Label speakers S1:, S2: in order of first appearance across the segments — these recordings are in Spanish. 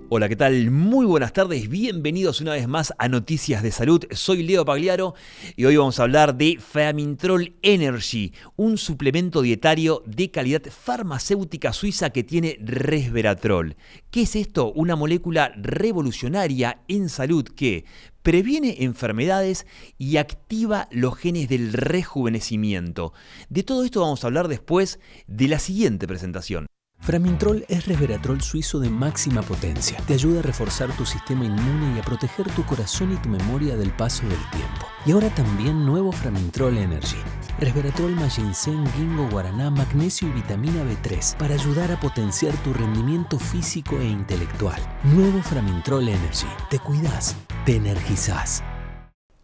S1: Hola, ¿qué tal? Muy buenas tardes, bienvenidos una vez más a Noticias de Salud. Soy Leo Pagliaro y hoy vamos a hablar de Framintrol Energy, un suplemento dietario de calidad farmacéutica suiza que tiene resveratrol. ¿Qué es esto? Una molécula revolucionaria en salud que previene enfermedades y activa los genes del rejuvenecimiento. De todo esto vamos a hablar después de la siguiente presentación.
S2: Framintrol es resveratrol suizo de máxima potencia. Te ayuda a reforzar tu sistema inmune y a proteger tu corazón y tu memoria del paso del tiempo. Y ahora también nuevo Framintrol Energy. Resveratrol más ginseng, ginkgo, guaraná, magnesio y vitamina B3 para ayudar a potenciar tu rendimiento físico e intelectual. Nuevo Framintrol Energy. Te cuidas, te energizás.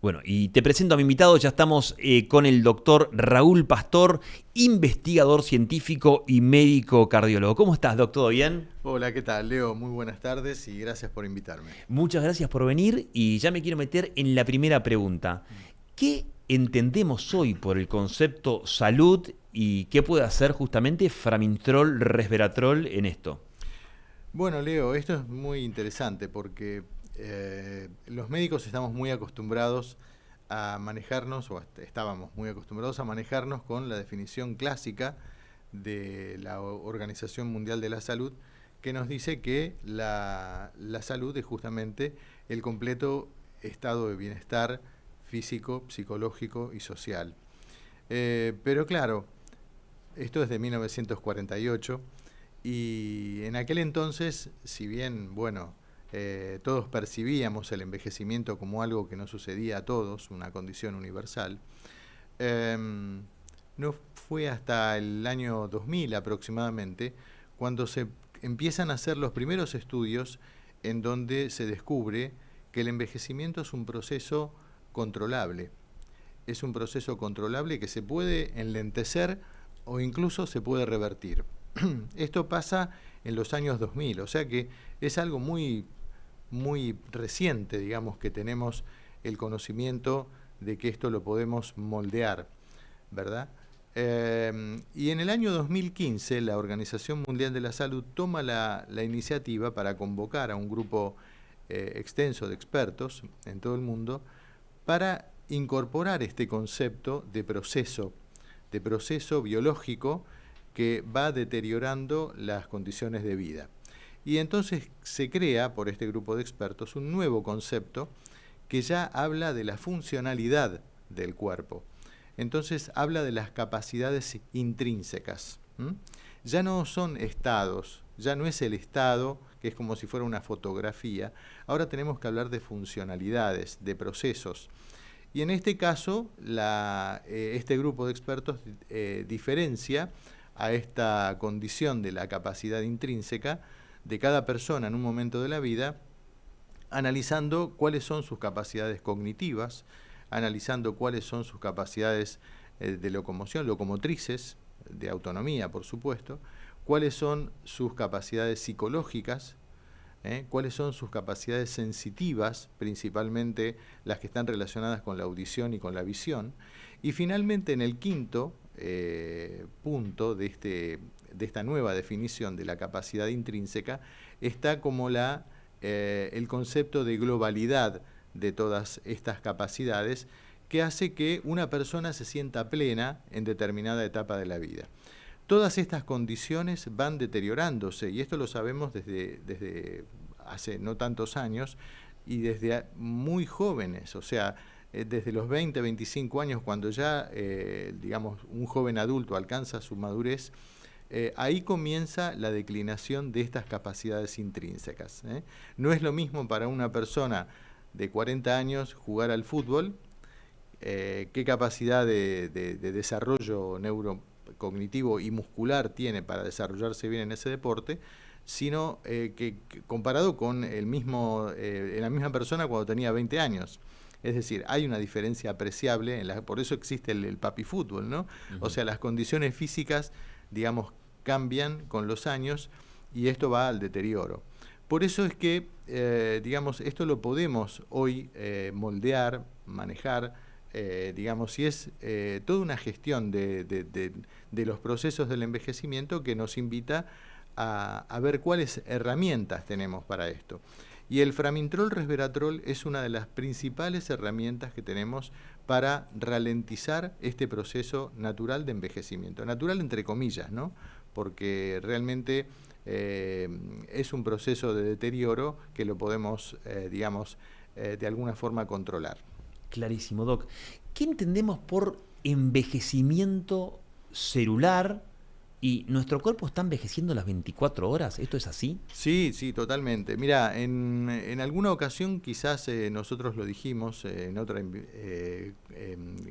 S1: Bueno, y te presento a mi invitado, ya estamos con el doctor Raúl Pastor, investigador científico y médico cardiólogo. ¿Cómo estás, doctor? ¿Bien?
S3: Hola, ¿qué tal, Leo? Muy buenas tardes y gracias por invitarme.
S1: Muchas gracias por venir y ya me quiero meter en la primera pregunta. ¿Qué entendemos hoy por el concepto salud y qué puede hacer justamente Framintrol, resveratrol en esto?
S3: Bueno, Leo, esto es muy interesante porque los médicos estamos muy acostumbrados a manejarnos, estábamos muy acostumbrados a manejarnos con la definición clásica de la Organización Mundial de la Salud, que nos dice que la salud es justamente el completo estado de bienestar físico, psicológico y social. Pero claro, esto es de 1948 y en aquel entonces, si bien, bueno, todos percibíamos el envejecimiento como algo que no sucedía a todos, una condición universal, no fue hasta el año 2000 aproximadamente cuando se empiezan a hacer los primeros estudios en donde se descubre que el envejecimiento es un proceso controlable. Es un proceso controlable que se puede enlentecer o incluso se puede revertir. Esto pasa en los años 2000, o sea que es algo muy reciente, digamos, que tenemos el conocimiento de que esto lo podemos moldear, ¿verdad? Y en el año 2015 la Organización Mundial de la Salud toma la iniciativa para convocar a un grupo extenso de expertos en todo el mundo para incorporar este concepto de proceso biológico que va deteriorando las condiciones de vida. Y entonces se crea por este grupo de expertos un nuevo concepto que ya habla de la funcionalidad del cuerpo. Entonces habla de las capacidades intrínsecas. Ya no son estados, ya no es el estado, que es como si fuera una fotografía. Ahora tenemos que hablar de funcionalidades, de procesos. Y en este caso, este grupo de expertos diferencia a esta condición de la capacidad intrínseca de cada persona en un momento de la vida, analizando cuáles son sus capacidades cognitivas, analizando cuáles son sus capacidades de locomoción, locomotrices, de autonomía, por supuesto, cuáles son sus capacidades psicológicas, cuáles son sus capacidades sensitivas, principalmente las que están relacionadas con la audición y con la visión, y finalmente en el quinto punto de esta nueva definición de la capacidad intrínseca está como el concepto de globalidad de todas estas capacidades que hace que una persona se sienta plena en determinada etapa de la vida. Todas estas condiciones van deteriorándose y esto lo sabemos desde hace no tantos años y desde muy jóvenes, o sea, desde los 20, 25 años, cuando ya, digamos, un joven adulto alcanza su madurez, ahí comienza la declinación de estas capacidades intrínsecas. No es lo mismo para una persona de 40 años jugar al fútbol, qué capacidad de desarrollo neurocognitivo y muscular tiene para desarrollarse bien en ese deporte, sino que comparado con la misma persona cuando tenía 20 años. Es decir, hay una diferencia apreciable, por eso existe el papi fútbol, ¿no? O sea, las condiciones físicas, digamos, cambian con los años y esto va al deterioro. Por eso es que, digamos, esto lo podemos hoy moldear, manejar, digamos, y es toda una gestión de los procesos del envejecimiento que nos invita a ver cuáles herramientas tenemos para esto. Y el Framintrol Resveratrol es una de las principales herramientas que tenemos para ralentizar este proceso natural de envejecimiento. Natural entre comillas, ¿no? Porque realmente es un proceso de deterioro que lo podemos, de alguna forma controlar.
S1: Clarísimo, Doc. ¿Qué entendemos por envejecimiento celular? ¿Y nuestro cuerpo está envejeciendo las 24 horas? ¿Esto es así?
S3: Sí, sí, totalmente. Mira, en alguna ocasión quizás nosotros lo dijimos en otra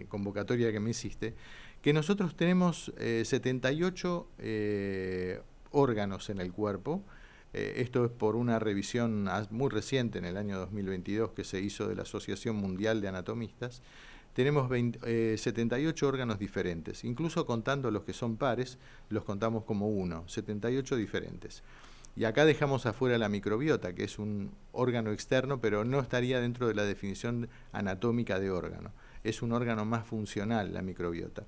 S3: convocatoria que me hiciste, que nosotros tenemos 78 órganos en el cuerpo. Esto es por una revisión muy reciente en el año 2022 que se hizo de la Asociación Mundial de Anatomistas. Tenemos 78 órganos diferentes, incluso contando los que son pares, los contamos como uno, 78 diferentes. Y acá dejamos afuera la microbiota, que es un órgano externo, pero no estaría dentro de la definición anatómica de órgano. Es un órgano más funcional, la microbiota.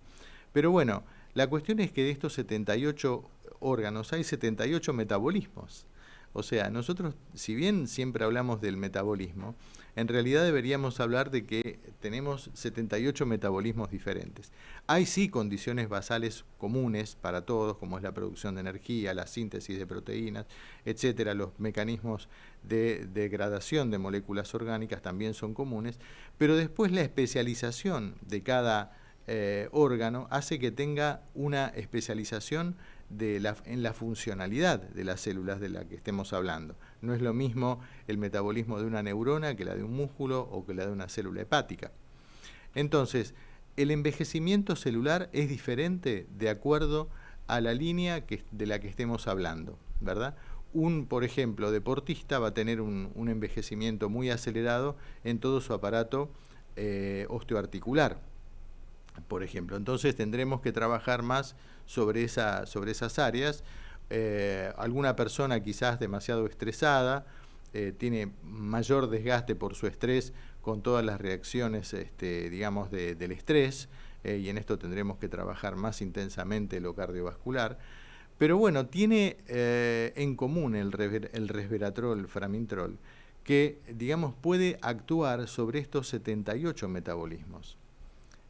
S3: Pero bueno, la cuestión es que de estos 78 órganos hay 78 metabolismos. O sea, nosotros, si bien siempre hablamos del metabolismo, en realidad deberíamos hablar de que tenemos 78 metabolismos diferentes. Hay sí condiciones basales comunes para todos, como es la producción de energía, la síntesis de proteínas, etcétera. Los mecanismos de degradación de moléculas orgánicas también son comunes, pero después la especialización de cada órgano hace que tenga una especialización en la funcionalidad de las células de las que estemos hablando. No es lo mismo el metabolismo de una neurona que la de un músculo o que la de una célula hepática. Entonces, el envejecimiento celular es diferente de acuerdo a la línea de la que estemos hablando, ¿verdad? Por ejemplo, deportista va a tener un envejecimiento muy acelerado en todo su aparato osteoarticular, por ejemplo. Entonces tendremos que trabajar más sobre esas áreas. Alguna persona quizás demasiado estresada, tiene mayor desgaste por su estrés con todas las reacciones, del estrés, y en esto tendremos que trabajar más intensamente lo cardiovascular. Pero bueno, tiene en común el resveratrol, Framintrol, que, puede actuar sobre estos 78 metabolismos.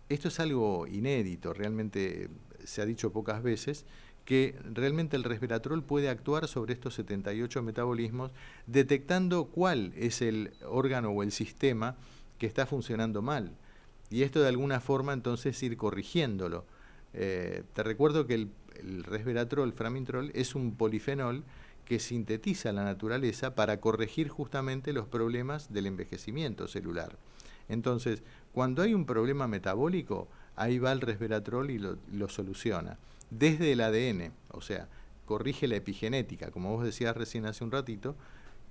S3: Esto es algo inédito, realmente se ha dicho pocas veces, que realmente el resveratrol puede actuar sobre estos 78 metabolismos, detectando cuál es el órgano o el sistema que está funcionando mal. Y esto de alguna forma entonces ir corrigiéndolo. Te recuerdo que el resveratrol, Framintrol, es un polifenol que sintetiza la naturaleza para corregir justamente los problemas del envejecimiento celular. Entonces, cuando hay un problema metabólico, ahí va el resveratrol y lo soluciona. Desde el ADN, o sea, corrige la epigenética, como vos decías recién hace un ratito,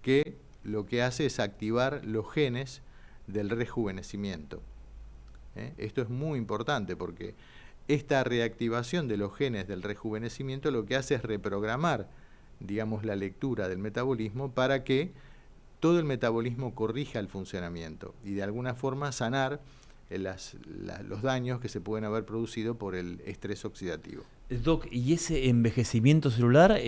S3: que lo que hace es activar los genes del rejuvenecimiento. Esto es muy importante porque esta reactivación de los genes del rejuvenecimiento lo que hace es reprogramar, la lectura del metabolismo para que todo el metabolismo corrija el funcionamiento y de alguna forma sanar los daños que se pueden haber producido por el estrés oxidativo.
S1: Doc, ¿y ese envejecimiento celular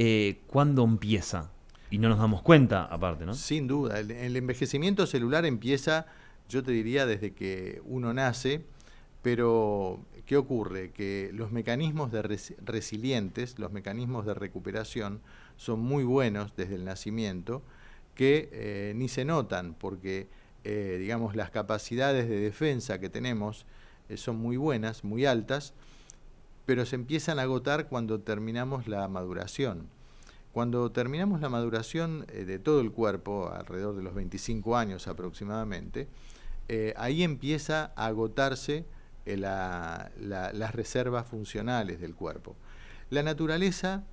S1: cuándo empieza? Y no nos damos cuenta, aparte, ¿no?
S3: Sin duda, el envejecimiento celular empieza, yo te diría, desde que uno nace, pero ¿qué ocurre? Que los mecanismos resilientes, los mecanismos de recuperación, son muy buenos desde el nacimiento, que ni se notan porque, las capacidades de defensa que tenemos son muy buenas, muy altas, pero se empiezan a agotar cuando terminamos la maduración. Cuando terminamos la maduración de todo el cuerpo, alrededor de los 25 años aproximadamente, ahí empieza a agotarse las reservas funcionales del cuerpo. La naturaleza,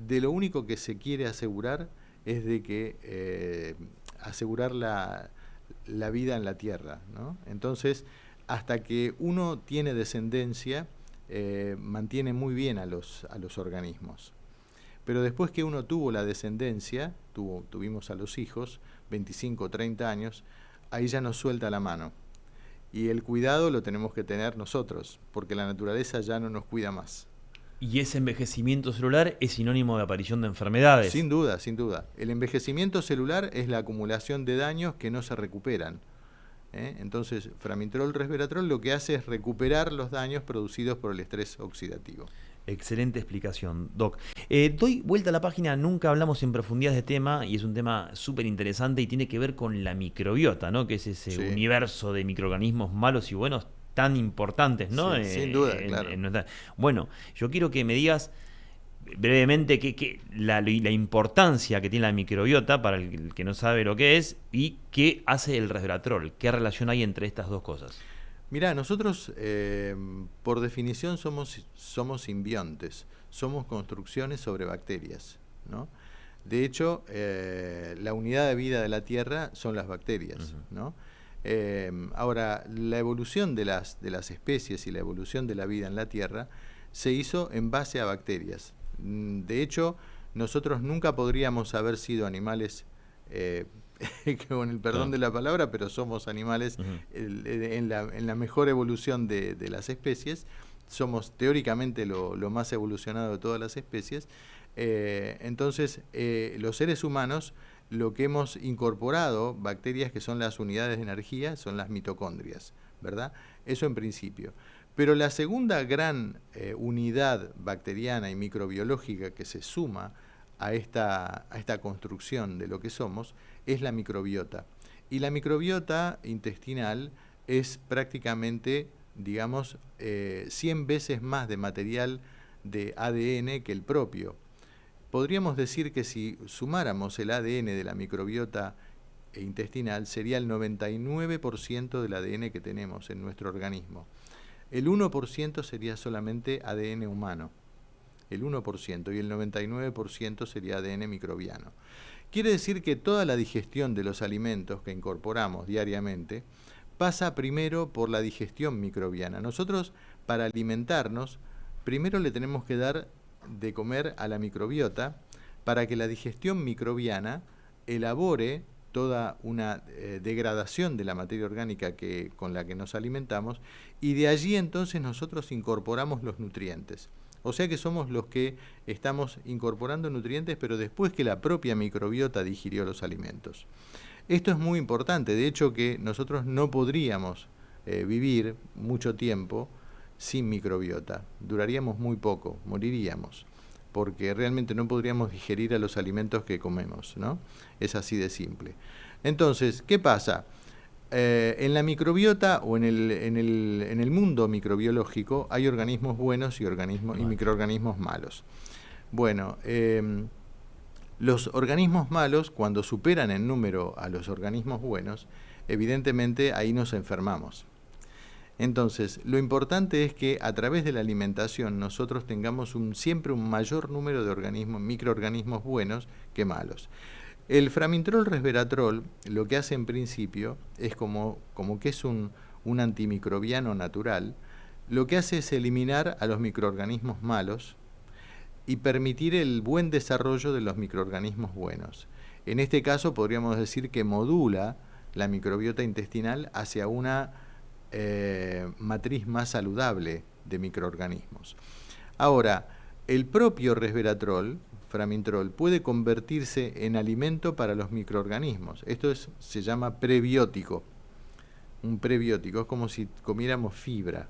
S3: de lo único que se quiere asegurar es de que asegurar la vida en la tierra, ¿no? Entonces, hasta que uno tiene descendencia, mantiene muy bien a los organismos. Pero después que uno tuvo la descendencia, tuvimos a los hijos, 25 o 30 años, ahí ya nos suelta la mano. Y el cuidado lo tenemos que tener nosotros, porque la naturaleza ya no nos cuida más.
S1: Y ese envejecimiento celular es sinónimo de aparición de enfermedades.
S3: Sin duda, sin duda. El envejecimiento celular es la acumulación de daños que no se recuperan. Entonces, Framintrol Resveratrol lo que hace es recuperar los daños producidos por el estrés oxidativo.
S1: Excelente explicación, Doc. Doy vuelta a la página, nunca hablamos en profundidad de este tema y es un tema súper interesante y tiene que ver con la microbiota, ¿no? Que es ese universo de microorganismos malos y buenos tan importantes, ¿no?
S3: Sí, sin duda, claro.
S1: Bueno, yo quiero que me digas brevemente la importancia que tiene la microbiota para el que no sabe lo que es y qué hace el resveratrol, qué relación hay entre estas dos cosas.
S3: Mirá, nosotros por definición somos simbiontes, somos construcciones sobre bacterias, ¿no? De hecho, la unidad de vida de la Tierra son las bacterias, ¿no? Ahora, la evolución de las especies y la evolución de la vida en la Tierra se hizo en base a bacterias. De hecho, nosotros nunca podríamos haber sido animales, con el perdón de la palabra, pero somos animales en la mejor evolución de las especies. Somos teóricamente lo más evolucionado de todas las especies. Entonces, los seres humanos, lo que hemos incorporado, bacterias que son las unidades de energía, son las mitocondrias, ¿verdad? Eso en principio. Pero la segunda gran unidad bacteriana y microbiológica que se suma a esta construcción de lo que somos es la microbiota. Y la microbiota intestinal es prácticamente, digamos, 100 veces más de material de ADN que el propio. Podríamos decir que si sumáramos el ADN de la microbiota intestinal, sería el 99% del ADN que tenemos en nuestro organismo. El 1% sería solamente ADN humano, el 1%, y el 99% sería ADN microbiano. Quiere decir que toda la digestión de los alimentos que incorporamos diariamente pasa primero por la digestión microbiana. Nosotros, para alimentarnos, primero le tenemos que dar de comer a la microbiota para que la digestión microbiana elabore toda una degradación de la materia orgánica con la que nos alimentamos, y de allí entonces nosotros incorporamos los nutrientes. O sea que somos los que estamos incorporando nutrientes, pero después que la propia microbiota digirió los alimentos. Esto es muy importante, de hecho que nosotros no podríamos vivir mucho tiempo sin microbiota, duraríamos muy poco, moriríamos, porque realmente no podríamos digerir a los alimentos que comemos, ¿no? Es así de simple. Entonces, ¿qué pasa? En la microbiota o en el mundo microbiológico hay organismos buenos y microorganismos malos. Bueno, los organismos malos, cuando superan en número a los organismos buenos, evidentemente ahí nos enfermamos. Entonces, lo importante es que a través de la alimentación nosotros tengamos siempre un mayor número de microorganismos buenos que malos. El Framintrol Resveratrol lo que hace en principio es como que es un antimicrobiano natural, lo que hace es eliminar a los microorganismos malos y permitir el buen desarrollo de los microorganismos buenos. En este caso podríamos decir que modula la microbiota intestinal hacia una matriz más saludable de microorganismos. Ahora, el propio resveratrol, Framintrol, puede convertirse en alimento para los microorganismos. Esto se llama prebiótico. Un prebiótico es como si comiéramos fibra,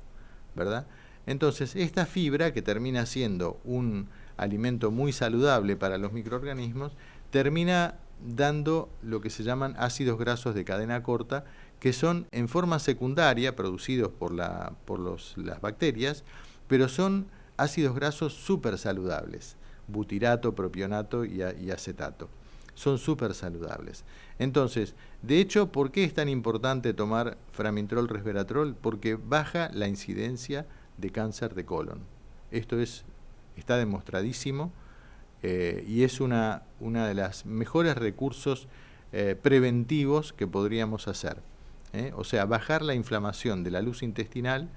S3: ¿verdad? Entonces, esta fibra, que termina siendo un alimento muy saludable para los microorganismos, termina dando lo que se llaman ácidos grasos de cadena corta, que son en forma secundaria producidos por las bacterias, pero son ácidos grasos súper saludables, butirato, propionato y acetato. Son súper saludables. Entonces, de hecho, ¿por qué es tan importante tomar Framintrol Resveratrol? Porque baja la incidencia de cáncer de colon. Esto está demostradísimo y es una de las mejores recursos preventivos que podríamos hacer. O sea, bajar la inflamación de la luz intestinal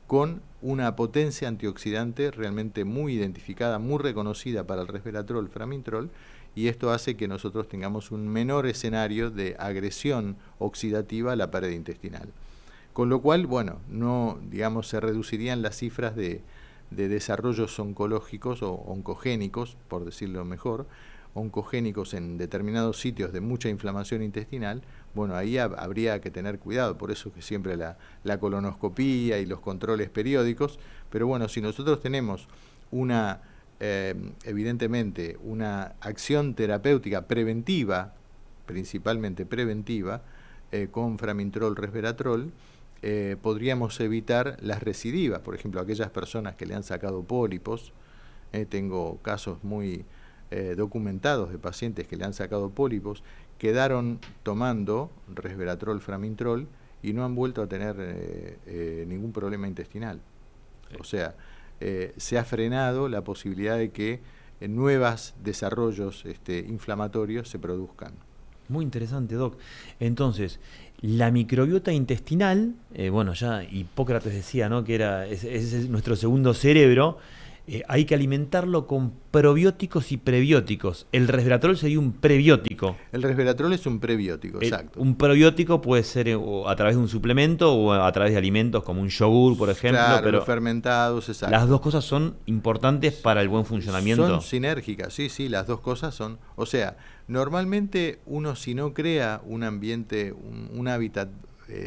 S3: con una potencia antioxidante realmente muy identificada, muy reconocida para el resveratrol, Framintrol, y esto hace que nosotros tengamos un menor escenario de agresión oxidativa a la pared intestinal. Con lo cual, bueno, no, digamos, se reducirían las cifras de de desarrollos oncológicos o oncogénicos, por decirlo mejor, oncogénicos en determinados sitios de mucha inflamación intestinal, bueno, ahí habría que tener cuidado, por eso que siempre la colonoscopía y los controles periódicos, pero bueno, si nosotros tenemos evidentemente una acción terapéutica preventiva, principalmente preventiva, con Framintrol, Resveratrol, podríamos evitar las recidivas, por ejemplo, aquellas personas que le han sacado pólipos. Tengo casos muy documentados de pacientes que le han sacado pólipos, quedaron tomando Resveratrol, Framintrol y no han vuelto a tener ningún problema intestinal. O sea, se ha frenado la posibilidad de que nuevos desarrollos inflamatorios se produzcan.
S1: Muy interesante, Doc. Entonces, la microbiota intestinal, bueno, ya Hipócrates decía, ¿no?, que ese es nuestro segundo cerebro. Hay que alimentarlo con probióticos y prebióticos. El resveratrol sería un prebiótico.
S3: El resveratrol es un prebiótico, exacto.
S1: Un probiótico puede ser a través de un suplemento o a través de alimentos como un yogur, por ejemplo.
S3: Claro,
S1: pero
S3: los fermentados, exacto.
S1: Las dos cosas son importantes para el buen funcionamiento.
S3: Son sinérgicas, sí, las dos cosas son... O sea, normalmente uno, si no crea un ambiente, un hábitat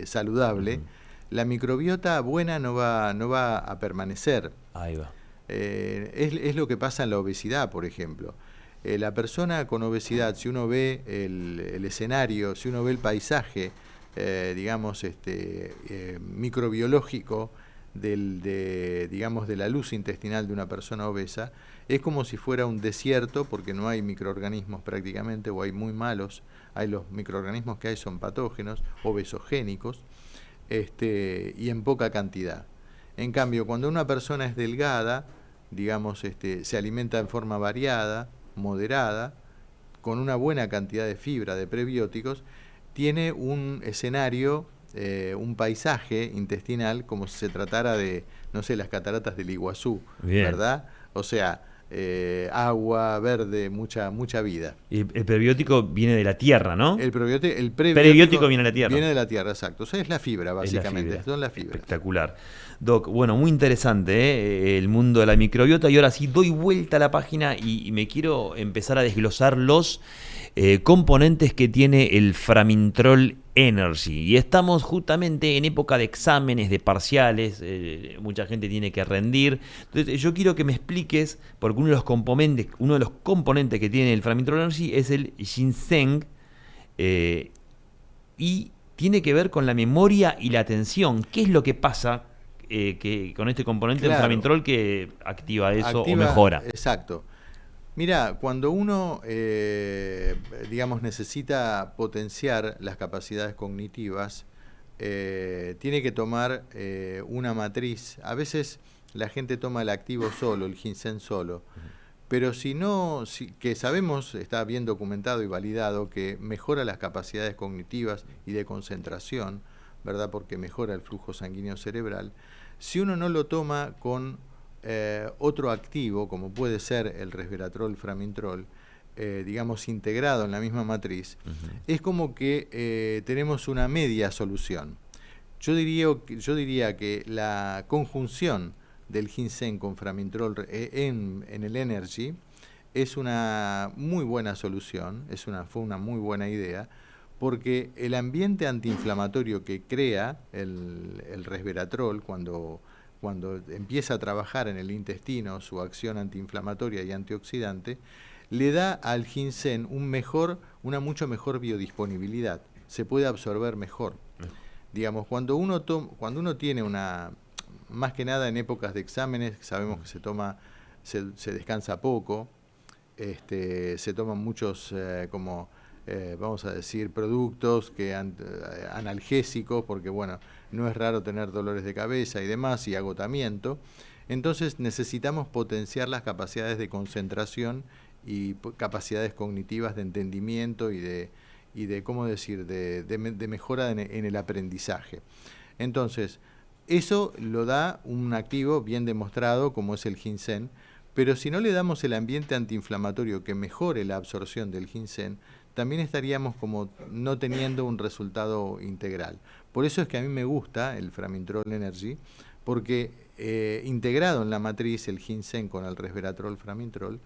S3: saludable, la microbiota buena no va a permanecer.
S1: Ahí va.
S3: Es lo que pasa en la obesidad, por ejemplo. La persona con obesidad, si uno ve el escenario, si uno ve el paisaje, digamos, microbiológico digamos, de la luz intestinal de una persona obesa, es como si fuera un desierto, porque no hay microorganismos prácticamente, o hay muy malos. Los microorganismos que hay son patógenos, obesogénicos, y en poca cantidad. En cambio, cuando una persona es delgada, digamos, se alimenta en forma variada, moderada, con una buena cantidad de fibra, de prebióticos, tiene un escenario, un paisaje intestinal como si se tratara de, no sé, las cataratas del Iguazú, bien, ¿verdad? O sea, agua, verde, mucha vida.
S1: El prebiótico viene de la tierra, ¿no?
S3: El prebiótico
S1: viene de la tierra.
S3: Viene de la tierra, exacto. O sea, es la fibra, básicamente. Son las fibras.
S1: Espectacular. Doc, bueno, muy interesante el mundo de la microbiota. Y ahora sí, doy vuelta a la página y me quiero empezar a desglosar los componentes que tiene el Framintrol Energy. Y estamos justamente en época de exámenes, de parciales, mucha gente tiene que rendir. Entonces yo quiero que me expliques, porque uno de los componentes que tiene el Framintrol Energy es el ginseng, y tiene que ver con la memoria y la atención. ¿Qué es lo que pasa que con este componente del Framintrol que activa eso o mejora?
S3: Exacto. Mira, cuando uno, digamos, necesita potenciar las capacidades cognitivas, tiene que tomar una matriz. A veces la gente toma el activo solo, el ginseng solo, pero que sabemos, está bien documentado y validado, que mejora las capacidades cognitivas y de concentración, ¿verdad? Porque mejora el flujo sanguíneo cerebral. Si uno no lo toma con otro activo, como puede ser el resveratrol, Framintrol, digamos, integrado en la misma matriz, es como que tenemos una media solución. Yo diría que la conjunción del ginseng con Framintrol en el Energy es una muy buena solución, fue una muy buena idea, porque el ambiente antiinflamatorio que crea el resveratrol cuando empieza a trabajar en el intestino su acción antiinflamatoria y antioxidante, le da al ginseng una mucho mejor biodisponibilidad, se puede absorber mejor. Digamos, cuando uno tiene más que nada en épocas de exámenes, sabemos que se descansa poco, se toman muchos vamos a decir, productos analgésicos, porque bueno, no es raro tener dolores de cabeza y demás, y agotamiento. Entonces necesitamos potenciar las capacidades de concentración y capacidades cognitivas de entendimiento y de ¿cómo decir?, de mejora en el aprendizaje. Entonces, eso lo da un activo bien demostrado como es el ginseng, pero si no le damos el ambiente antiinflamatorio que mejore la absorción del ginseng, también estaríamos como no teniendo un resultado integral. Por eso es que a mí me gusta el Framintrol Energy, porque integrado en la matriz el ginseng con el resveratrol, framintrol,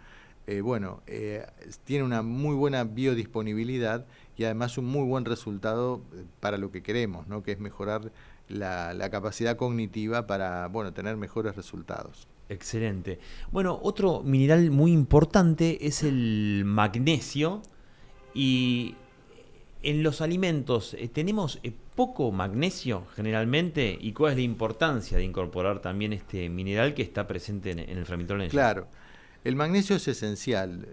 S3: tiene una muy buena biodisponibilidad y además un muy buen resultado para lo que queremos, ¿no? Que es mejorar la capacidad cognitiva para, tener mejores resultados.
S1: Excelente. Bueno, otro mineral muy importante es el magnesio, y en los alimentos tenemos poco magnesio generalmente, y cuál es la importancia de incorporar también este mineral que está presente en el framintrol energy.
S3: Claro, el magnesio es esencial,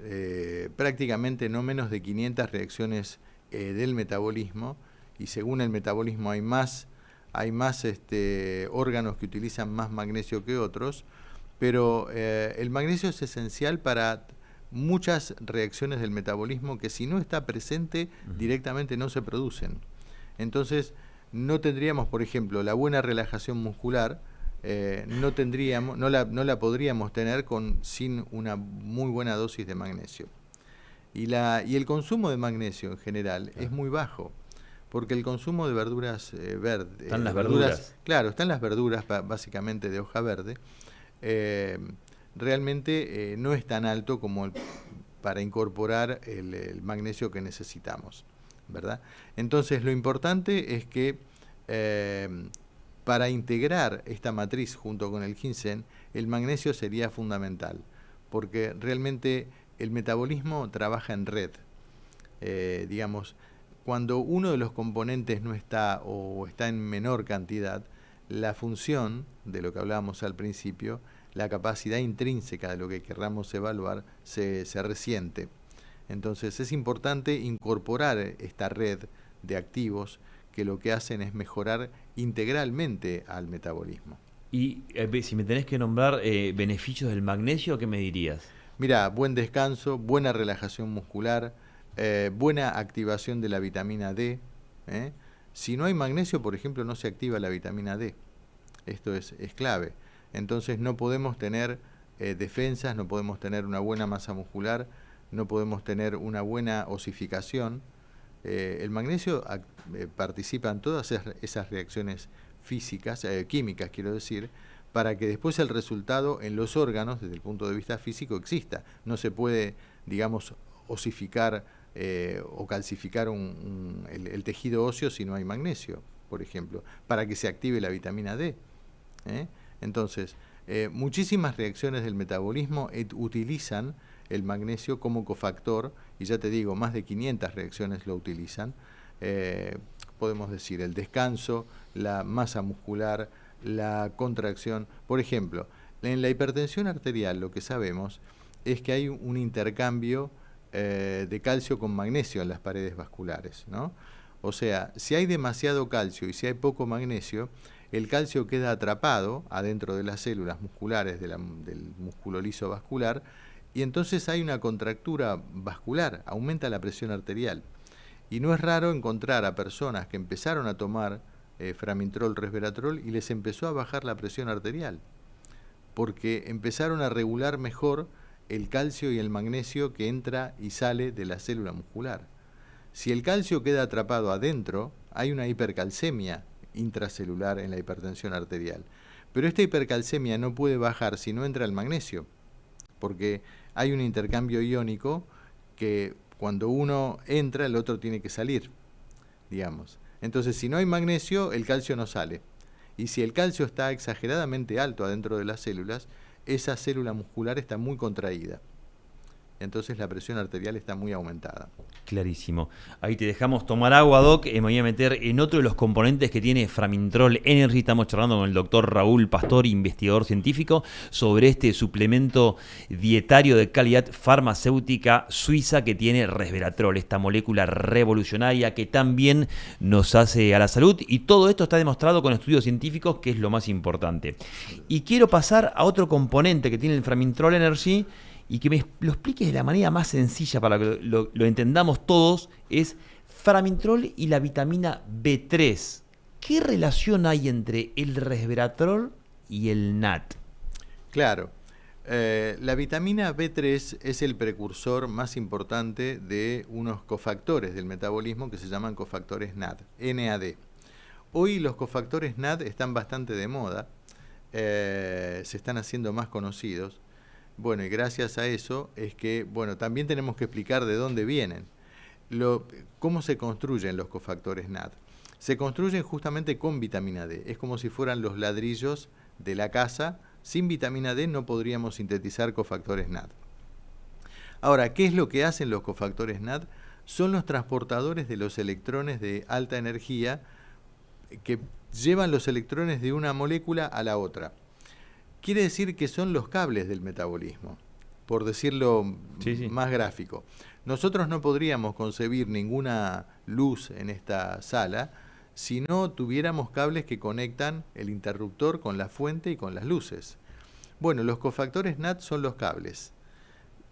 S3: prácticamente no menos de 500 reacciones del metabolismo, y según el metabolismo hay más órganos que utilizan más magnesio que otros, pero el magnesio es esencial para muchas reacciones del metabolismo que si no está presente directamente no se producen. Entonces no tendríamos, por ejemplo, la buena relajación muscular, no la podríamos tener sin una muy buena dosis de magnesio. Y el consumo de magnesio en general es muy bajo, porque el consumo de verduras verdes...
S1: Están las verduras.
S3: Claro, están las verduras básicamente de hoja verde. Realmente no es tan alto como para incorporar el magnesio que necesitamos, ¿verdad? Entonces lo importante es que para integrar esta matriz junto con el ginseng, el magnesio sería fundamental, porque realmente el metabolismo trabaja en red. Cuando uno de los componentes no está o está en menor cantidad, la función de lo que hablábamos al principio, la capacidad intrínseca de lo que querramos evaluar, se resiente. Entonces es importante incorporar esta red de activos que lo que hacen es mejorar integralmente al metabolismo.
S1: Y si me tenés que nombrar beneficios del magnesio, ¿qué me dirías?
S3: Mira, buen descanso, buena relajación muscular, buena activación de la vitamina D. Si no hay magnesio, por ejemplo, no se activa la vitamina D. Esto es clave. Entonces no podemos tener defensas, no podemos tener una buena masa muscular, no podemos tener una buena osificación. El magnesio participa en todas esas reacciones físicas, químicas quiero decir, para que después el resultado en los órganos, desde el punto de vista físico, exista. No se puede, osificar o calcificar el tejido óseo si no hay magnesio, por ejemplo, para que se active la vitamina D. Entonces, muchísimas reacciones del metabolismo utilizan el magnesio como cofactor, y ya te digo, más de 500 reacciones lo utilizan. Podemos decir el descanso, la masa muscular, la contracción. Por ejemplo, en la hipertensión arterial lo que sabemos es que hay un intercambio de calcio con magnesio en las paredes vasculares, ¿no? O sea, si hay demasiado calcio y si hay poco magnesio, el calcio queda atrapado adentro de las células musculares del músculo liso vascular, y entonces hay una contractura vascular, aumenta la presión arterial. Y no es raro encontrar a personas que empezaron a tomar framintrol, resveratrol, y les empezó a bajar la presión arterial, porque empezaron a regular mejor el calcio y el magnesio que entra y sale de la célula muscular. Si el calcio queda atrapado adentro, hay una hipercalcemia intracelular en la hipertensión arterial. Pero esta hipercalcemia no puede bajar si no entra el magnesio, porque hay un intercambio iónico que cuando uno entra, el otro tiene que salir, digamos. Entonces, si no hay magnesio, el calcio no sale. Y si el calcio está exageradamente alto adentro de las células, esa célula muscular está muy contraída. Entonces la presión arterial está muy aumentada.
S1: Clarísimo. Ahí te dejamos tomar agua, Doc. Me voy a meter en otro de los componentes que tiene Framintrol Energy. Estamos charlando con el doctor Raúl Pastor, investigador científico, sobre este suplemento dietario de calidad farmacéutica suiza que tiene resveratrol, esta molécula revolucionaria que también nos hace a la salud. Y todo esto está demostrado con estudios científicos, que es lo más importante. Y quiero pasar a otro componente que tiene el Framintrol Energy, y que me lo expliques de la manera más sencilla para que lo entendamos todos, es Framintrol y la vitamina B3. ¿Qué relación hay entre el resveratrol y el NAD?
S3: Claro, la vitamina B3 es el precursor más importante de unos cofactores del metabolismo que se llaman cofactores NAD. Hoy los cofactores NAD están bastante de moda. se están haciendo más conocidos. Bueno, y gracias a eso es que, bueno, también tenemos que explicar de dónde vienen. ¿Cómo se construyen los cofactores NAD? Se construyen justamente con vitamina D. Es como si fueran los ladrillos de la casa. Sin vitamina D no podríamos sintetizar cofactores NAD. Ahora, ¿qué es lo que hacen los cofactores NAD? Son los transportadores de los electrones de alta energía que llevan los electrones de una molécula a la otra. Quiere decir que son los cables del metabolismo, por decirlo más gráfico. Nosotros no podríamos concebir ninguna luz en esta sala si no tuviéramos cables que conectan el interruptor con la fuente y con las luces. Bueno, los cofactores NAD son los cables.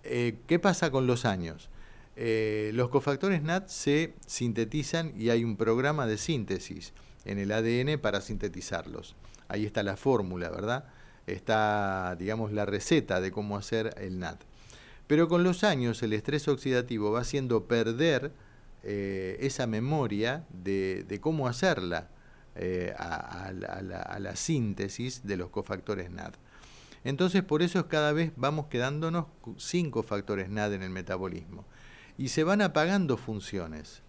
S3: ¿Qué pasa con los años? Los cofactores NAD se sintetizan y hay un programa de síntesis en el ADN para sintetizarlos. Ahí está la fórmula, ¿verdad? Está, digamos, la receta de cómo hacer el NAD. Pero con los años el estrés oxidativo va haciendo perder esa memoria de cómo hacerla a la síntesis de los cofactores NAD. Entonces, por eso cada vez vamos quedándonos sin cofactores NAD en el metabolismo. Y se van apagando funciones.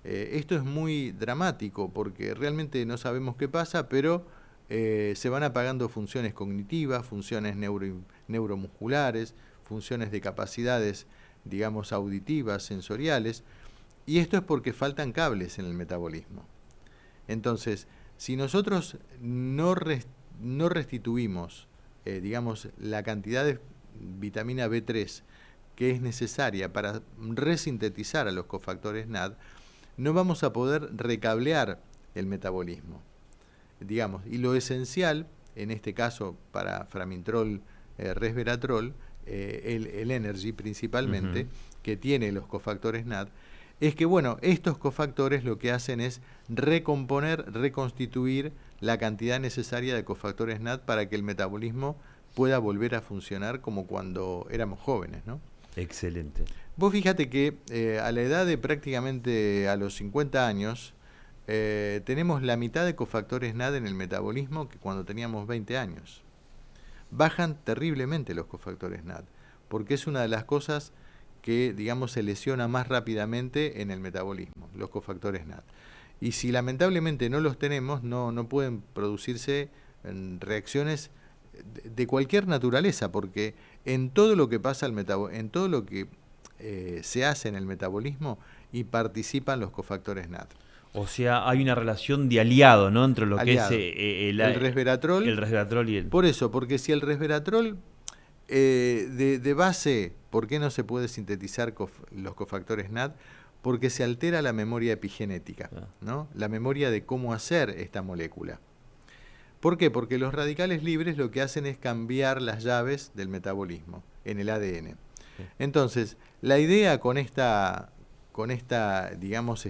S3: Esto es muy dramático porque realmente no sabemos qué pasa, pero se van apagando funciones cognitivas, funciones neuromusculares, funciones de capacidades, digamos, auditivas, sensoriales, y esto es porque faltan cables en el metabolismo. Entonces, si nosotros no restituimos, digamos, la cantidad de vitamina B3 que es necesaria para resintetizar a los cofactores NAD, no vamos a poder recablear el metabolismo. Digamos, y lo esencial, en este caso para Framintrol, Resveratrol, el Energy principalmente, que tiene los cofactores NAD, es que, bueno, estos cofactores lo que hacen es recomponer, reconstituir la cantidad necesaria de cofactores NAD para que el metabolismo pueda volver a funcionar como cuando éramos jóvenes, ¿no?
S1: Excelente.
S3: Vos fíjate que a la edad de prácticamente a los 50 años, tenemos la mitad de cofactores NAD en el metabolismo que cuando teníamos 20 años. Bajan terriblemente los cofactores NAD, porque es una de las cosas que, digamos, se lesiona más rápidamente en el metabolismo, los cofactores NAD. Y si lamentablemente no los tenemos, no pueden producirse reacciones de cualquier naturaleza, porque en todo lo que pasa en todo lo que se hace en el metabolismo y participan los cofactores NAD.
S1: O sea, hay una relación de aliado, ¿no? Entre lo
S3: aliado.
S1: Que es
S3: el resveratrol.
S1: El resveratrol y el...
S3: Por eso, porque si el resveratrol de base, ¿por qué no se puede sintetizar los cofactores NAD? Porque se altera la memoria epigenética, ¿no? La memoria de cómo hacer esta molécula. ¿Por qué? Porque los radicales libres lo que hacen es cambiar las llaves del metabolismo en el ADN. Entonces, la idea con esta digamos,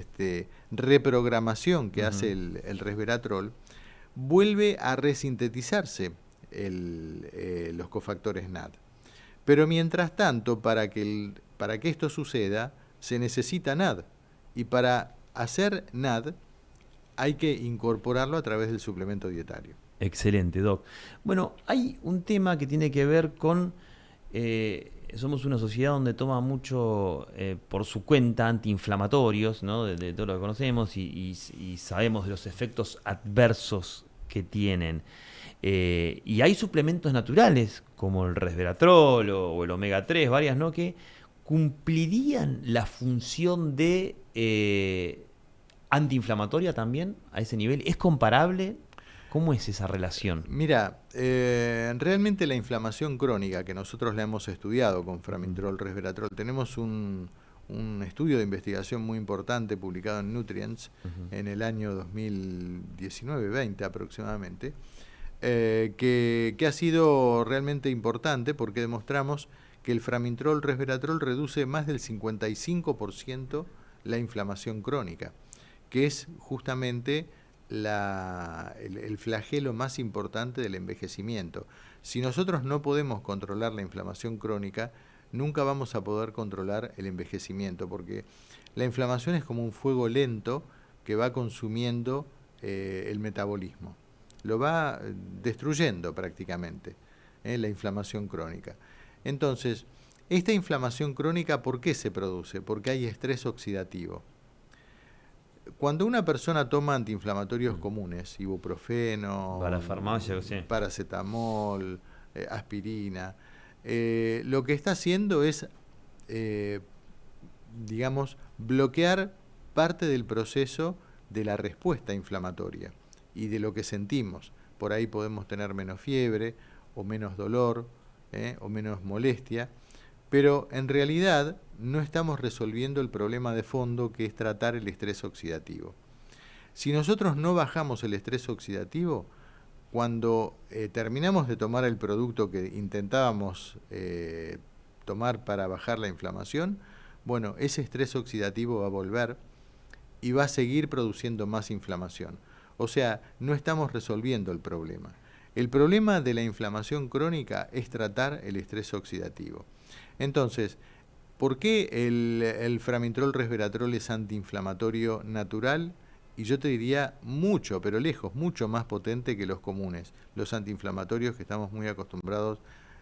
S3: reprogramación que hace el resveratrol, vuelve a resintetizarse los cofactores NAD. Pero mientras tanto, para que esto suceda, se necesita NAD. Y para hacer NAD, hay que incorporarlo a través del suplemento dietario.
S1: Excelente, Doc. Bueno, hay un tema que tiene que ver con... somos una sociedad donde toma mucho por su cuenta antiinflamatorios, ¿no? De todo lo que conocemos y sabemos de los efectos adversos que tienen. Y hay suplementos naturales como el resveratrol o el omega 3, varias, ¿no? Que cumplirían la función de antiinflamatoria también a ese nivel. ¿Es comparable? ¿Cómo es esa relación?
S3: Mira, realmente la inflamación crónica, que nosotros la hemos estudiado con Framintrol, Resveratrol, tenemos un estudio de investigación muy importante publicado en Nutrients en el año 2019-20 aproximadamente, que ha sido realmente importante porque demostramos que el Framintrol, Resveratrol reduce más del 55% la inflamación crónica, que es justamente el flagelo más importante del envejecimiento. Si nosotros no podemos controlar la inflamación crónica, nunca vamos a poder controlar el envejecimiento, porque la inflamación es como un fuego lento que va consumiendo el metabolismo. lo va destruyendo prácticamente, la inflamación crónica. Entonces, esta inflamación crónica, ¿por qué se produce? Porque hay estrés oxidativo. Cuando una persona toma antiinflamatorios comunes, ibuprofeno,
S1: para la farmacia, sí,
S3: paracetamol, aspirina, lo que está haciendo es, digamos, bloquear parte del proceso de la respuesta inflamatoria y de lo que sentimos. Por ahí podemos tener menos fiebre o menos dolor o menos molestia, pero en realidad no estamos resolviendo el problema de fondo, que es tratar el estrés oxidativo. Si nosotros no bajamos el estrés oxidativo, cuando terminamos de tomar el producto que intentábamos tomar para bajar la inflamación, bueno, ese estrés oxidativo va a volver y va a seguir produciendo más inflamación. O sea, no estamos resolviendo el problema. El problema de la inflamación crónica es tratar el estrés oxidativo. Entonces, ¿por qué el Framintrol Resveratrol es antiinflamatorio natural? Y yo te diría mucho, pero lejos, mucho más potente que los comunes, los antiinflamatorios que estamos muy acostumbrados,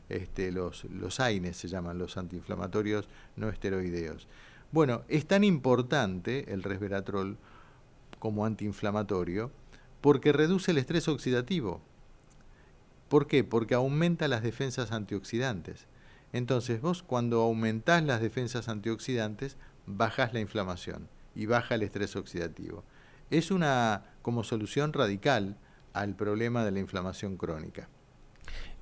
S3: los AINES se llaman, los antiinflamatorios no esteroideos. Bueno, es tan importante el resveratrol como antiinflamatorio porque reduce el estrés oxidativo. ¿Por qué? Porque aumenta las defensas antioxidantes. Entonces vos, cuando aumentás las defensas antioxidantes, bajás la inflamación y baja el estrés oxidativo. Es una como solución radical al problema de la inflamación crónica.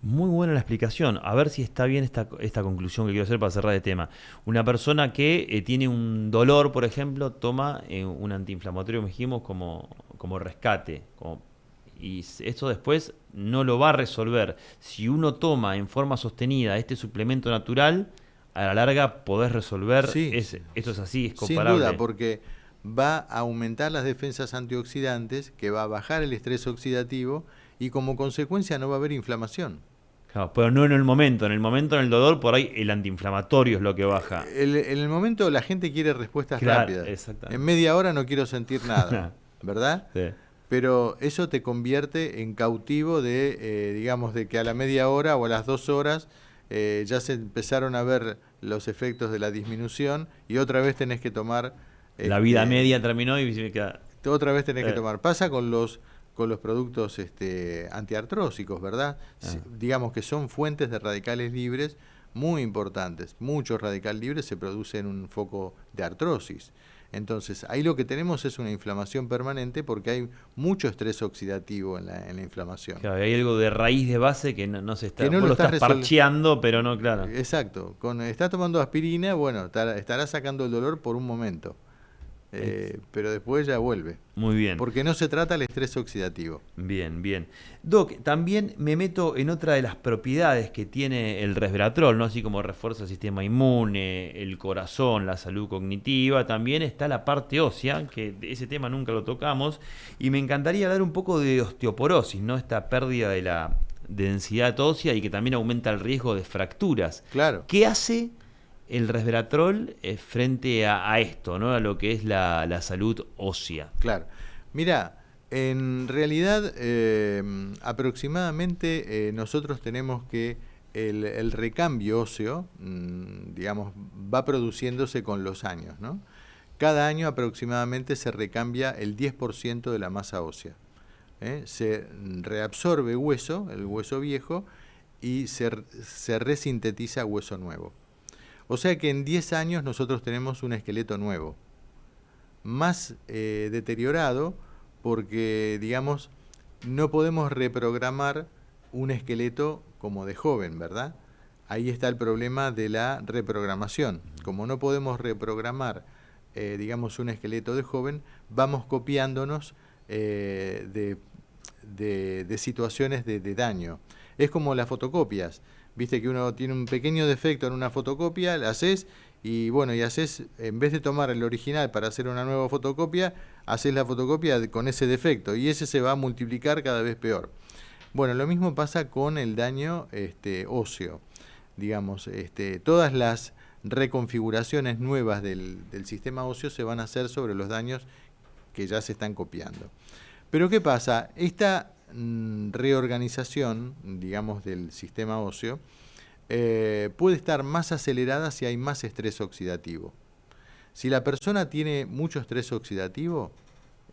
S1: Muy buena la explicación. A ver si está bien esta conclusión que quiero hacer para cerrar el tema. Una persona que tiene un dolor, por ejemplo, toma un antiinflamatorio, dijimos, como rescate. Y esto después no lo va a resolver. Si uno toma en forma sostenida este suplemento natural, a la larga podés resolver.
S3: Sí,
S1: esto es así, es comparable.
S3: Sin duda, porque va a aumentar las defensas antioxidantes, que va a bajar el estrés oxidativo y como consecuencia no va a haber inflamación.
S1: Claro, pero no en el momento. En el dolor, por ahí el antiinflamatorio es lo que baja.
S3: En el momento la gente quiere respuestas rápidas.
S1: Exactamente.
S3: En media hora no quiero sentir nada, ¿verdad?
S1: Sí.
S3: Pero eso te convierte en cautivo de, digamos, de que a la media hora o a las 2 horas ya se empezaron a ver los efectos de la disminución y otra vez tenés que tomar...
S1: La vida media terminó y me queda...
S3: Otra vez tenés que tomar. Pasa con los productos antiartrósicos, ¿verdad? Digamos que son fuentes de radicales libres muy importantes. Muchos radicales libres se producen en un foco de artrosis. Entonces, ahí lo que tenemos es una inflamación permanente porque hay mucho estrés oxidativo en la inflamación.
S1: Claro, hay algo de raíz de base que no se está...
S3: Que no
S1: lo
S3: estás
S1: parcheando, pero no, claro.
S3: Exacto. Estás tomando aspirina, bueno, estará sacando el dolor por un momento. Pero después ya vuelve.
S1: Muy bien.
S3: Porque no se trata el estrés oxidativo.
S1: Bien, bien. Doc, también me meto en otra de las propiedades que tiene el resveratrol, ¿no? Así como refuerza el sistema inmune, el corazón, la salud cognitiva. También está la parte ósea, que ese tema nunca lo tocamos. Y me encantaría hablar un poco de osteoporosis, ¿no? Esta pérdida de la densidad ósea y que también aumenta el riesgo de fracturas.
S3: Claro.
S1: ¿Qué hace el resveratrol frente a esto, ¿no? A lo que es la salud ósea?
S3: Claro. Mira, en realidad aproximadamente nosotros tenemos que el recambio óseo, digamos, va produciéndose con los años, ¿no? Cada año aproximadamente se recambia el 10% de la masa ósea. Se reabsorbe hueso, el hueso viejo, y se resintetiza hueso nuevo. O sea que en 10 años nosotros tenemos un esqueleto nuevo, más deteriorado porque, digamos, no podemos reprogramar un esqueleto como de joven, ¿verdad? Ahí está el problema de la reprogramación. Como no podemos reprogramar, digamos, un esqueleto de joven, vamos copiándonos de situaciones de daño. Es como las fotocopias. Viste que uno tiene un pequeño defecto en una fotocopia, la haces y bueno, en vez de tomar el original para hacer una nueva fotocopia, haces la fotocopia con ese defecto y ese se va a multiplicar cada vez peor. Bueno, lo mismo pasa con el daño óseo. Digamos, todas las reconfiguraciones nuevas del sistema óseo se van a hacer sobre los daños que ya se están copiando. Pero ¿qué pasa? Esta reorganización, digamos, del sistema óseo puede estar más acelerada si hay más estrés oxidativo. Si la persona tiene mucho estrés oxidativo,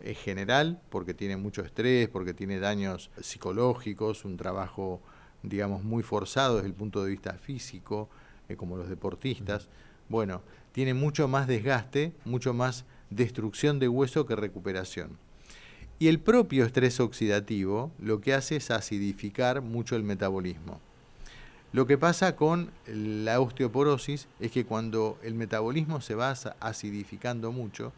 S3: es general, porque tiene mucho estrés, porque tiene daños psicológicos, un trabajo, digamos, muy forzado desde el punto de vista físico, como los deportistas, bueno, tiene mucho más desgaste, mucho más destrucción de hueso que recuperación. Y el propio estrés oxidativo lo que hace es acidificar mucho el metabolismo. Lo que pasa con la osteoporosis es que cuando el metabolismo se va acidificando mucho,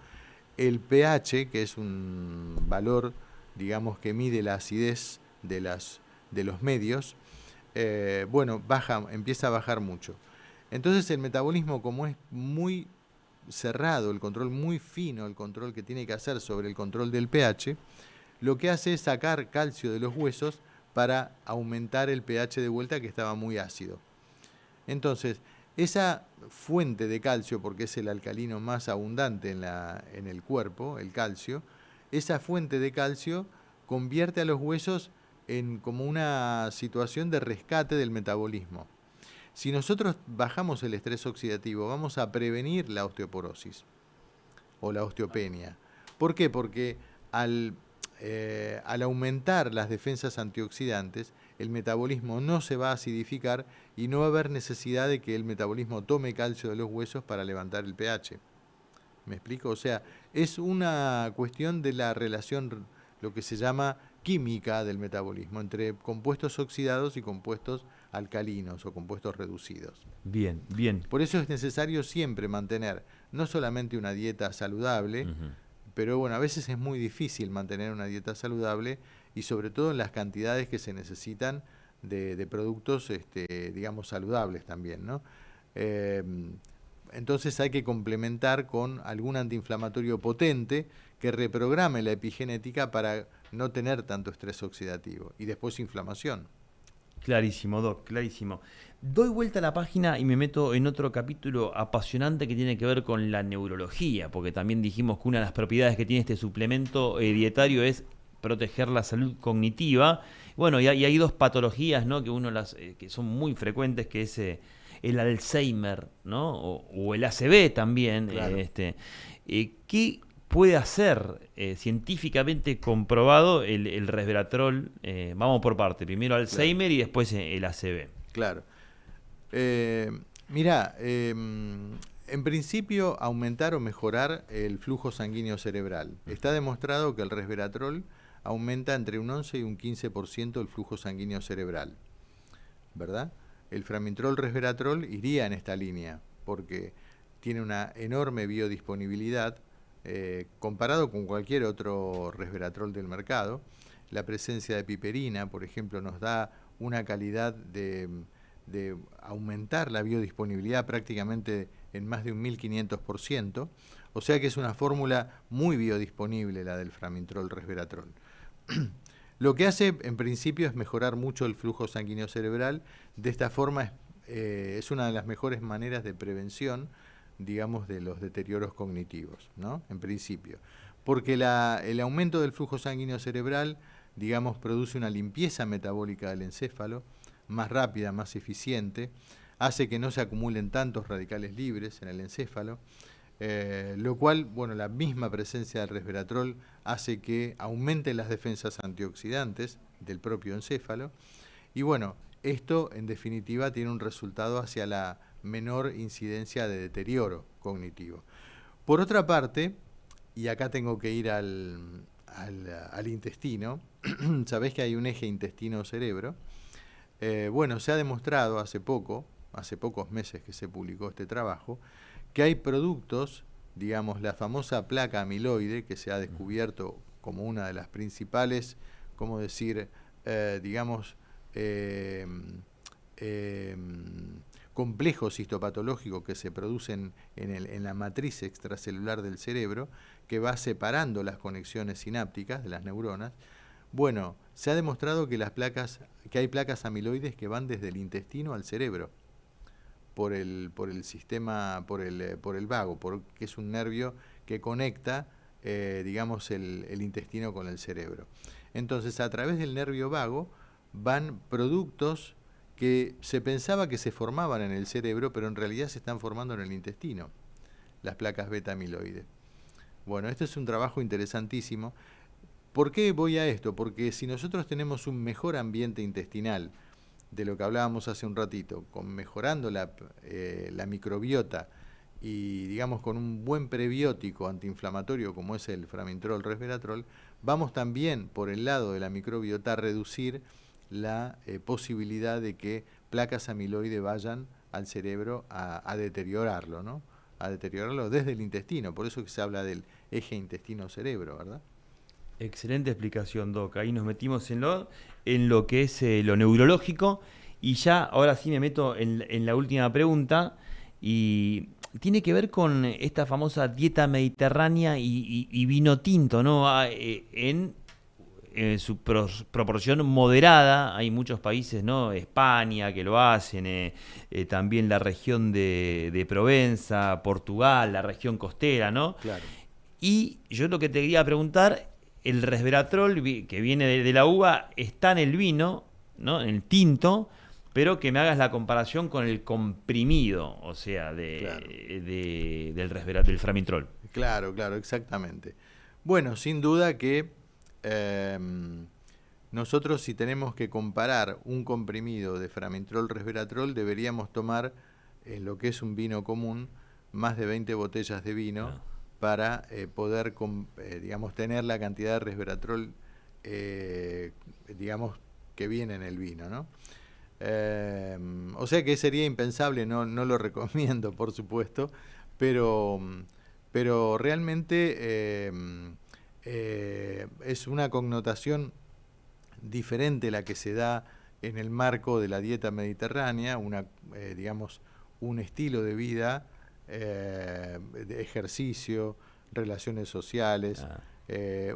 S3: el pH, que es un valor, digamos, que mide la acidez de los medios, empieza a bajar mucho. Entonces el metabolismo, como es muy cerrado, el control muy fino, el control que tiene que hacer sobre el control del pH, lo que hace es sacar calcio de los huesos para aumentar el pH de vuelta, que estaba muy ácido. Entonces, esa fuente de calcio, porque es el alcalino más abundante en el cuerpo, el calcio, esa fuente de calcio convierte a los huesos en como una situación de rescate del metabolismo. Si nosotros bajamos el estrés oxidativo, vamos a prevenir la osteoporosis o la osteopenia. ¿Por qué? Porque al aumentar las defensas antioxidantes, el metabolismo no se va a acidificar y no va a haber necesidad de que el metabolismo tome calcio de los huesos para levantar el pH. ¿Me explico? O sea, es una cuestión de la relación, lo que se llama química del metabolismo, entre compuestos oxidados y compuestos alcalinos o compuestos reducidos.
S1: Bien, bien.
S3: Por eso es necesario siempre mantener no solamente una dieta saludable, pero bueno, a veces es muy difícil mantener una dieta saludable y sobre todo en las cantidades que se necesitan de productos, digamos, saludables también, ¿no? Entonces hay que complementar con algún antiinflamatorio potente que reprograme la epigenética para no tener tanto estrés oxidativo y después inflamación.
S1: Clarísimo, Doc, clarísimo. Doy vuelta a la página y me meto en otro capítulo apasionante que tiene que ver con la neurología, porque también dijimos que una de las propiedades que tiene este suplemento dietario es proteger la salud cognitiva. Bueno, y hay dos patologías, ¿no?, que son muy frecuentes, que es el Alzheimer, ¿no?, o el ACV también.
S3: Claro.
S1: ¿Qué puede hacer científicamente comprobado el resveratrol? Vamos por parte, primero Alzheimer, claro, y después el ACV.
S3: Claro. Mirá, en principio aumentar o mejorar el flujo sanguíneo cerebral. Está demostrado que el resveratrol aumenta entre un 11 y un 15% el flujo sanguíneo cerebral, ¿verdad? El framintrol resveratrol iría en esta línea porque tiene una enorme biodisponibilidad comparado con cualquier otro resveratrol del mercado. La presencia de piperina, por ejemplo, nos da una calidad de aumentar la biodisponibilidad prácticamente en más de un 1500%, o sea que es una fórmula muy biodisponible la del framintrol resveratrol. Lo que hace en principio es mejorar mucho el flujo sanguíneo cerebral. De esta forma es una de las mejores maneras de prevención, digamos, de los deterioros cognitivos, ¿no? En principio. Porque el aumento del flujo sanguíneo cerebral, digamos, produce una limpieza metabólica del encéfalo, más rápida, más eficiente, hace que no se acumulen tantos radicales libres en el encéfalo, lo cual, bueno, la misma presencia del resveratrol hace que aumenten las defensas antioxidantes del propio encéfalo, y bueno, esto en definitiva tiene un resultado hacia la menor incidencia de deterioro cognitivo. Por otra parte, y acá tengo que ir al intestino, sabés que hay un eje intestino-cerebro. Bueno, se ha demostrado hace pocos meses que se publicó este trabajo, que hay productos, digamos, la famosa placa amiloide, que se ha descubierto como una de las principales, ¿cómo decir?, digamos, complejos histopatológicos que se producen en la matriz extracelular del cerebro, que va separando las conexiones sinápticas de las neuronas. Bueno, se ha demostrado que hay placas amiloides que van desde el intestino al cerebro, por el vago, porque es un nervio que conecta, digamos, el intestino con el cerebro. Entonces, a través del nervio vago van productos que se pensaba que se formaban en el cerebro, pero en realidad se están formando en el intestino, las placas beta amiloide. Bueno, este es un trabajo interesantísimo. ¿Por qué voy a esto? Porque si nosotros tenemos un mejor ambiente intestinal, de lo que hablábamos hace un ratito, mejorando la microbiota y digamos con un buen prebiótico antiinflamatorio como es el Framintrol, resveratrol, vamos también por el lado de la microbiota a reducir la posibilidad de que placas amiloide vayan al cerebro a deteriorarlo, ¿no? A deteriorarlo desde el intestino, por eso que se habla del eje intestino-cerebro, ¿verdad?
S1: Excelente explicación, Doc. Ahí nos metimos en lo que es lo neurológico y ya ahora sí me meto en la última pregunta y tiene que ver con esta famosa dieta mediterránea y vino tinto, ¿no? En su proporción moderada, hay muchos países, ¿no? España que lo hacen, también la región de Provenza, Portugal, la región costera, ¿no?
S3: Claro.
S1: Y yo lo que te quería preguntar, el resveratrol que viene de la uva está en el vino, ¿no? En el tinto, pero que me hagas la comparación con el comprimido, o sea,
S3: Claro.
S1: del Framintrol.
S3: Claro, claro, exactamente. Bueno, sin duda que nosotros si tenemos que comparar un comprimido de Framintrol, resveratrol, deberíamos tomar en lo que es un vino común más de 20 botellas de vino.
S1: Ah.
S3: Para poder, digamos, tener la cantidad de resveratrol, digamos, que viene en el vino, ¿no? O sea que sería impensable, no lo recomiendo, por supuesto, pero realmente es una connotación diferente la que se da en el marco de la dieta mediterránea, digamos, un estilo de vida, de ejercicio, relaciones sociales,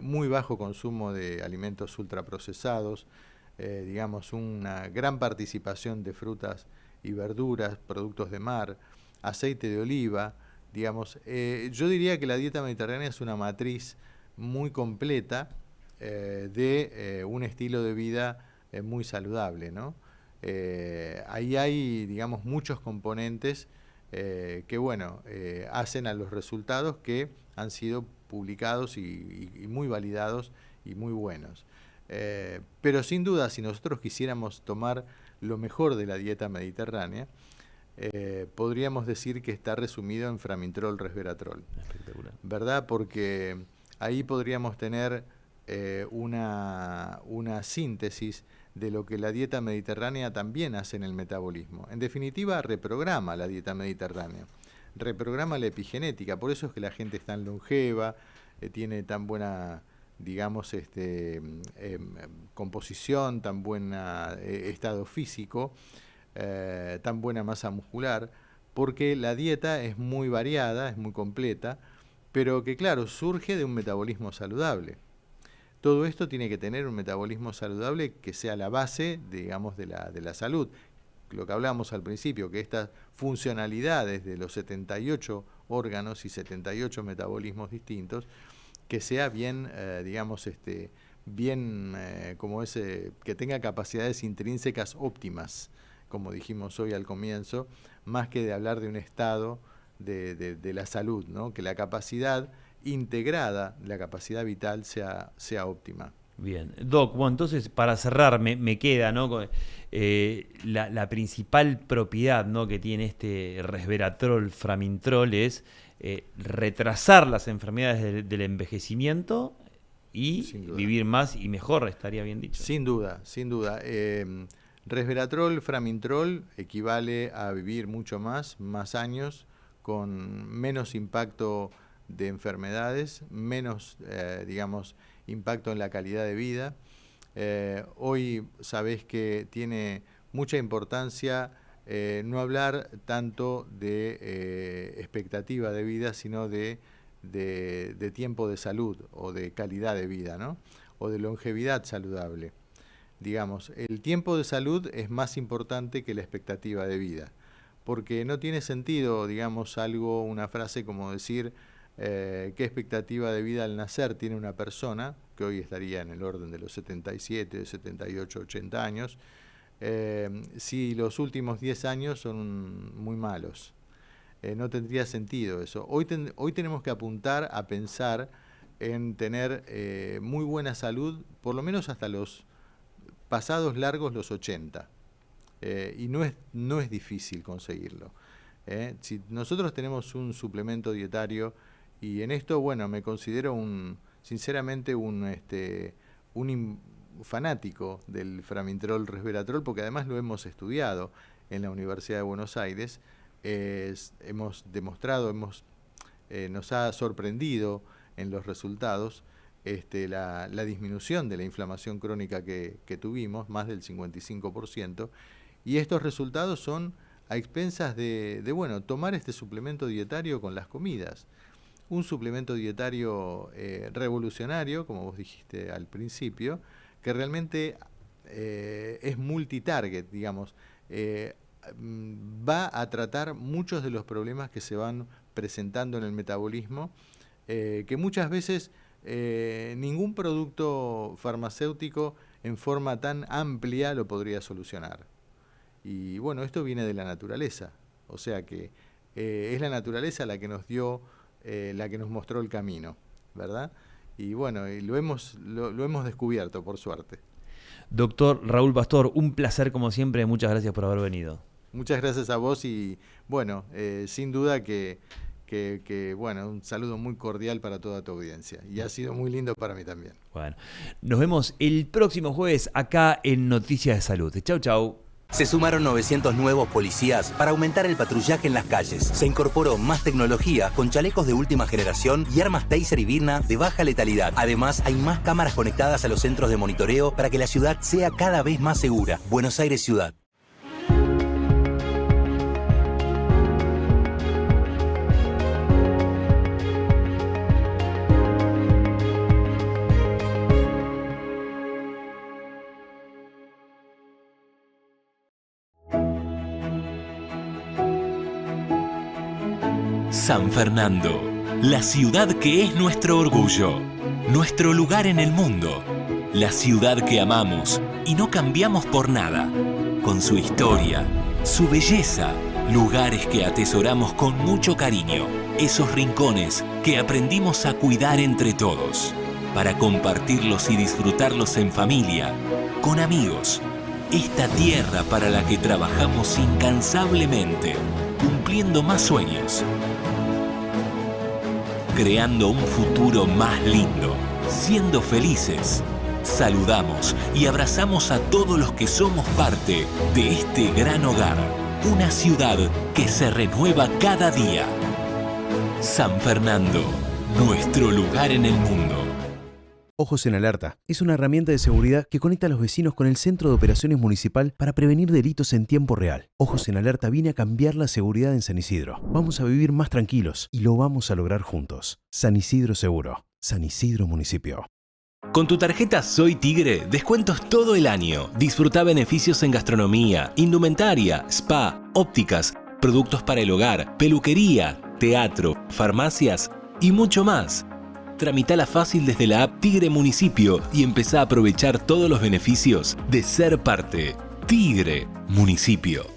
S3: muy bajo consumo de alimentos ultraprocesados, digamos una gran participación de frutas y verduras, productos de mar, aceite de oliva, digamos. Yo diría que la dieta mediterránea es una matriz muy completa de un estilo de vida muy saludable, ¿no? Ahí hay, digamos, muchos componentes que bueno, hacen a los resultados que han sido publicados y muy validados y muy buenos. Pero sin duda, si nosotros quisiéramos tomar lo mejor de la dieta mediterránea, podríamos decir que está resumido en Framintrol, resveratrol.
S1: Espectacular.
S3: ¿Verdad? Porque ahí podríamos tener una síntesis de lo que la dieta mediterránea también hace en el metabolismo. En definitiva, reprograma la dieta mediterránea, reprograma la epigenética, por eso es que la gente es tan longeva, tiene tan buena, digamos, composición, tan buen estado físico, tan buena masa muscular, porque la dieta es muy variada, es muy completa, pero que claro, surge de un metabolismo saludable. Todo esto tiene que tener un metabolismo saludable que sea la base, digamos, de la salud. Lo que hablábamos al principio, que estas funcionalidades de los 78 órganos y 78 metabolismos distintos, que sea bien, digamos, bien, que tenga capacidades intrínsecas óptimas, como dijimos hoy al comienzo, más que de hablar de un estado de la salud, ¿no? Que la capacidad integrada, la capacidad vital sea óptima.
S1: Bien, Doc, bueno, entonces para cerrar me queda, ¿no? La principal propiedad, ¿no?, que tiene este resveratrol, Framintrol es retrasar las enfermedades del envejecimiento y vivir más y mejor, estaría bien dicho.
S3: Sin duda, sin duda. Resveratrol, Framintrol equivale a vivir mucho más años, con menos impacto de enfermedades, menos, digamos, impacto en la calidad de vida. Hoy sabés que tiene mucha importancia no hablar tanto de expectativa de vida, sino de tiempo de salud o de calidad de vida, ¿no? O de longevidad saludable. Digamos, el tiempo de salud es más importante que la expectativa de vida, porque no tiene sentido, digamos, una frase como decir qué expectativa de vida al nacer tiene una persona que hoy estaría en el orden de los 77, 78, 80 años, si los últimos 10 años son muy malos. No tendría sentido eso. Hoy tenemos que apuntar a pensar en tener muy buena salud, por lo menos hasta los pasados largos los 80. Y no es difícil conseguirlo. Si nosotros tenemos un suplemento dietario, y en esto, bueno, me considero sinceramente un fanático del Framintrol Resveratrol, porque además lo hemos estudiado en la Universidad de Buenos Aires. Hemos demostrado, nos ha sorprendido en los resultados la disminución de la inflamación crónica que tuvimos, más del 55%, y estos resultados son a expensas de tomar este suplemento dietario con las comidas. Un suplemento dietario revolucionario, como vos dijiste al principio, que realmente es multitarget, digamos, va a tratar muchos de los problemas que se van presentando en el metabolismo, que muchas veces ningún producto farmacéutico en forma tan amplia lo podría solucionar. Y bueno, esto viene de la naturaleza, o sea que es la naturaleza la que nos dio, la que nos mostró el camino, ¿verdad? Y bueno, y lo hemos descubierto, por suerte.
S1: Doctor Raúl Pastor, un placer como siempre, muchas gracias por haber venido.
S3: Muchas gracias a vos y bueno, sin duda que bueno, un saludo muy cordial para toda tu audiencia y ha sido muy lindo para mí también.
S1: Bueno, nos vemos el próximo jueves acá en Noticias de Salud. Chau, chau.
S4: Se sumaron 900 nuevos policías para aumentar el patrullaje en las calles. Se incorporó más tecnología con chalecos de última generación y armas Taser y Birna de baja letalidad. Además, hay más cámaras conectadas a los centros de monitoreo para que la ciudad sea cada vez más segura. Buenos Aires Ciudad.
S2: San Fernando, la ciudad que es nuestro orgullo, nuestro lugar en el mundo, la ciudad que amamos y no cambiamos por nada, con su historia, su belleza, lugares que atesoramos con mucho cariño, esos rincones que aprendimos a cuidar entre todos, para compartirlos y disfrutarlos en familia, con amigos, esta tierra para la que trabajamos incansablemente, cumpliendo más sueños, creando un futuro más lindo, siendo felices. Saludamos y abrazamos a todos los que somos parte de este gran hogar, una ciudad que se renueva cada día. San Fernando, nuestro lugar en el mundo.
S5: Ojos en Alerta es una herramienta de seguridad que conecta a los vecinos con el Centro de Operaciones Municipal para prevenir delitos en tiempo real. Ojos en Alerta viene a cambiar la seguridad en San Isidro. Vamos a vivir más tranquilos y lo vamos a lograr juntos. San Isidro Seguro. San Isidro Municipio.
S2: Con tu tarjeta Soy Tigre, descuentos todo el año. Disfruta beneficios en gastronomía, indumentaria, spa, ópticas, productos para el hogar, peluquería, teatro, farmacias y mucho más. Tramitala fácil desde la app Tigre Municipio y empezá a aprovechar todos los beneficios de ser parte. Tigre Municipio.